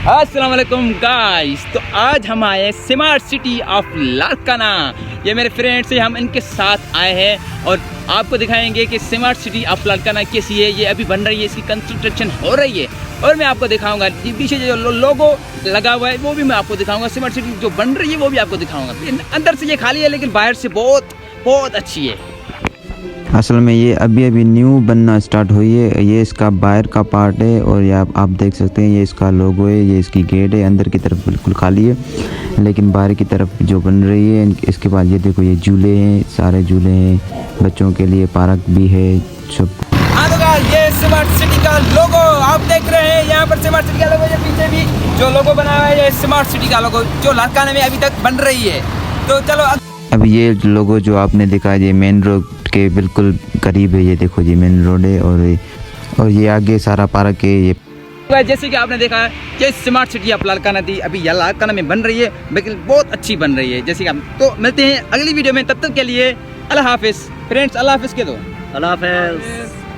अस्सलाम वालेकुम गाइस। तो आज हम आए स्मार्ट सिटी ऑफ लारकाना। ये मेरे फ्रेंड्स हैं, हम इनके साथ आए हैं और आपको दिखाएंगे कि स्मार्ट सिटी ऑफ लारकाना कैसी है। ये अभी बन रही है, इसकी कंस्ट्रक्शन हो रही है और मैं आपको दिखाऊंगा। ये पीछे जो लोगो लगा हुआ है वो भी मैं आपको दिखाऊंगा। स्मार्ट सिटी जो बन रही है वो भी आपको दिखाऊंगा। अंदर से ये खाली है लेकिन बाहर से बहुत अच्छी है। असल में ये अभी न्यू बनना स्टार्ट हुई है। ये इसका बाहर का पार्ट है और ये आप देख सकते हैं, ये इसका लोगो है, ये इसकी गेट है। अंदर की तरफ बिल्कुल खाली है लेकिन बाहर की तरफ जो बन रही है। इसके बाद ये देखो, ये झूले हैं, सारे झूले हैं, बच्चों के लिए पार्क भी है सब। ये स्मार्ट सिटी का लोगो आप देख रहे हैं, यहाँ पर स्मार्ट सिटी का लोगो, ये पीछे भी जो लोगो बना हुआ है ये स्मार्ट सिटी का लोगो जो लारकाना में अभी तक बन रही है। तो चलो अब ये लोगो जो आपने दिखा, ये मेन रोड के बिल्कुल करीब है। ये देखो जी मेन रोड है और ये आगे सारा पार्क है। ये जैसे कि आपने देखा है ये स्मार्ट सिटी ऑफ लारकाना थी, अभी यह लारकाना में बन रही है लेकिन बहुत अच्छी बन रही है। जैसे कि हम तो मिलते हैं अगली वीडियो में, तब तक के लिए अल्लाह हाफिज़ फ्रेंड्स। अल्लाह हाफिज़ के दो। अल्लाह हाफिज़।